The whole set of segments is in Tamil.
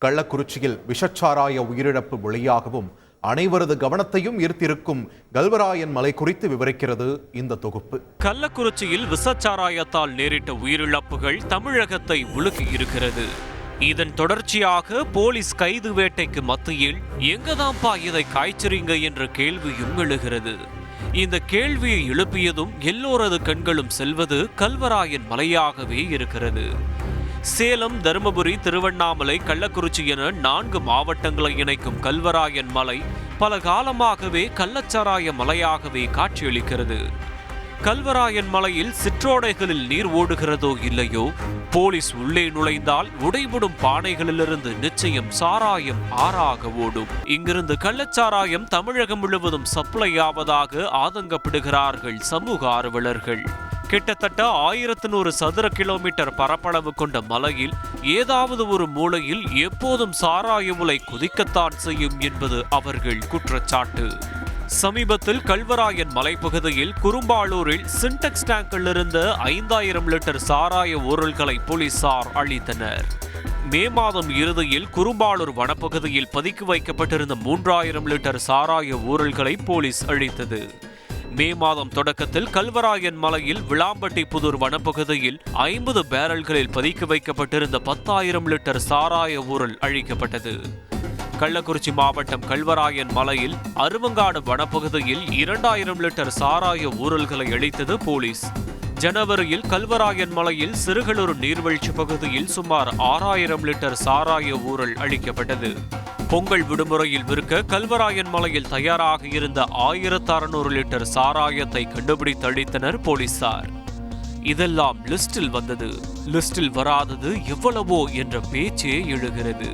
கள்ளக்குறிச்சியில் விஷச்சாராய உயிரிழப்பு வெளியாகவும் அனைவரது கவனத்தையும் ஈர்த்திருக்கும் கல்வராயன் மலை குறித்து விவரிக்கிறது இந்த தொகுப்பு. கள்ளக்குறிச்சியில் விஷச்சாராயத்தால் நேரிட்ட உயிரிழப்புகள் தமிழகத்தை உலுக்கியிருக்கிறது. இதன் தொடர்ச்சியாக போலீஸ் கைது வேட்டைக்கு மத்தியில் எங்கதாம்பா இதை காய்ச்சறீங்க என்ற கேள்வியும் எழுகிறது. இந்த கேள்வியை எழுப்பியதும் எல்லோரது கண்களும் செல்வது கல்வராயன் மலையாகவே இருக்கிறது. சேலம், தருமபுரி, திருவண்ணாமலை, கள்ளக்குறிச்சி என 4 மாவட்டங்களை இணைக்கும் கல்வராயன் மலை பல காலமாகவே கள்ளச்சாராய மலையாகவே காட்சியளிக்கிறது. கல்வராயன் மலையில் சிற்றோடைகளில் நீர் ஓடுகிறதோ இல்லையோ, போலீஸ் உள்ளே நுழைந்தால் உடைபடும் பானைகளிலிருந்து நிச்சயம் சாராயம் ஆறாக ஓடும். இங்கிருந்து கள்ளச்சாராயம் தமிழகம் முழுவதும் சப்ளை ஆவதாக ஆதங்கப்படுகிறார்கள் சமூக ஆர்வலர்கள். கிட்டத்தட்ட 1100 சதுர கிலோமீட்டர் பரப்பளவு கொண்ட மலையில் ஏதாவது ஒரு மூலையில் எப்போதும் சாராய உலை குதிக்கத்தான் செய்யும் என்பது அவர்கள் குற்றச்சாட்டு. சமீபத்தில் கல்வராயன் மலைப்பகுதியில் குறும்பாலூரில் சின்டெக்ஸ் டேங்கில் இருந்த 5000 லிட்டர் சாராய ஊரல்களை போலீசார் அழித்தனர். மே மாதம் இறுதியில் குறும்பாலூர் வனப்பகுதியில் பதுக்கி வைக்கப்பட்டிருந்த 3000 லிட்டர் சாராய ஊரல்களை போலீஸ் அழித்தது. மே மாதம் தொடக்கத்தில் கல்வராயன் மலையில் விளாம்பட்டி புதூர் வனப்பகுதியில் 50 பேரல்களில் பதுக்கி வைக்கப்பட்டிருந்த 10,000 லிட்டர் சாராய ஊரல் அழிக்கப்பட்டது. கள்ளக்குறிச்சி மாவட்டம் கல்வராயன் மலையில் அருவங்காடு வனப்பகுதியில் 2000 லிட்டர் சாராய ஊரல்களை அழித்தது போலீஸ். ஜனவரியில் கல்வராயன் மலையில் சிறுகளூர் நீர்வீழ்ச்சி பகுதியில் சுமார் 6000 லிட்டர் சாராய ஊரல் அழிக்கப்பட்டது. பொங்கல் விடுமுறையில் விற்க கல்வராயன் மலையில் தயாராக இருந்த 1600 லிட்டர் சாராயத்தை கண்டுபிடித்து அழித்தனர் போலீசார். இதெல்லாம் லிஸ்டில் வந்தது. லிஸ்டில் வராதது எவ்வளவோ என்ற பேச்சே எழுகிறது.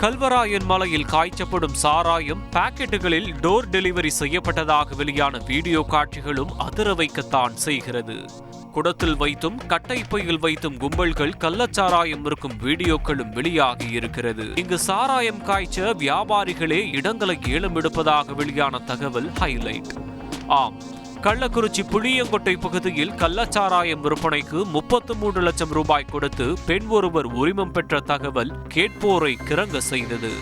கல்வராயன் மலையில் காய்ச்சப்படும் சாராயம் பாக்கெட்டுகளில் டோர் டெலிவரி செய்யப்பட்டதாக வெளியான வீடியோ காட்சிகளும் அதிர வைக்கத்தான் செய்கிறது. குடத்தில் வைத்தும் கட்டை பையில் வைத்தும் கும்பல்கள் கள்ளச்சாராயம் இருக்கும் வீடியோக்களும் வெளியாகி இருக்கிறது. இங்கு சாராயம் காய்ச்ச வியாபாரிகளே இடங்களை ஏலம் எடுப்பதாக வெளியான தகவல் ஹைலைட். ஆம், கள்ளக்குறிச்சி புளியங்கொட்டை பகுதியில் கள்ளச்சாராயம் விற்பனைக்கு 33 லட்சம் ரூபாய் கொடுத்து பெண் ஒருவர் உரிமம் பெற்ற தகவல் கேட்போரை கிறங்க செய்தது.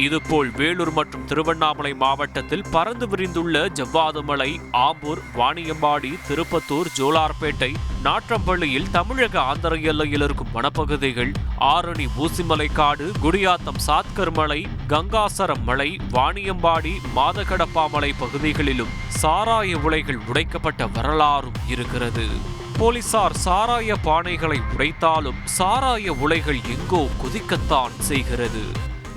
இதுபோல் வேலூர் மற்றும் திருவண்ணாமலை மாவட்டத்தில் பறந்து விரிந்துள்ள ஜவ்வாதுமலை, ஆம்பூர், வாணியம்பாடி, திருப்பத்தூர், ஜோலார்பேட்டை, நாற்றம்பள்ளியில் தமிழக ஆந்திர எல்லையில் இருக்கும் வனப்பகுதிகள், ஆரணி ஊசிமலைக்காடு, குடியாத்தம் சாத்கர் மலை, கங்காசரம் மலை, வாணியம்பாடி, மாதகடப்பா மலை பகுதிகளிலும் சாராய உலைகள் உடைக்கப்பட்ட வரலாறும் இருக்கிறது. போலீசார் சாராய பானைகளை உடைத்தாலும் சாராய உலைகள் எங்கோ குதிக்கத்தான் செய்கிறது.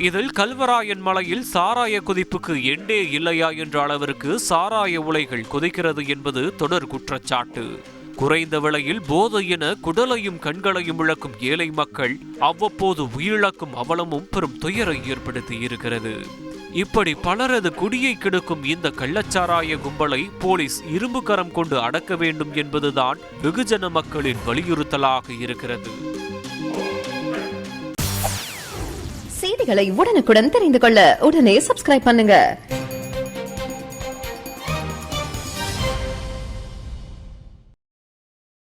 இதில் கல்வராயன் மலையில் சாராய குதிப்புக்கு எண்டே இல்லையா என்ற அளவிற்கு சாராய உலைகள் குதிக்கிறது என்பது தொடர் குற்றச்சாட்டு. குறைந்த விலையில் போதை என குடலையும் கண்களையும் இழக்கும் ஏழை மக்கள் அவ்வப்போது உயிரிழக்கும் அவலமும் பெரும் துயரை ஏற்படுத்தி இருக்கிறது. இப்படி பலரது குடியை கெடுக்கும் இந்த கள்ளச்சாராய கும்பலை போலீஸ் இரும்பு கரம் கொண்டு அடக்க வேண்டும் என்பதுதான் வெகுஜன மக்களின் வலியுறுத்தலாக இருக்கிறது. செய்திகளை உடனுக்குடன் தெரிந்து கொள்ள உடனே சப்ஸ்கிரைப் பண்ணுங்க.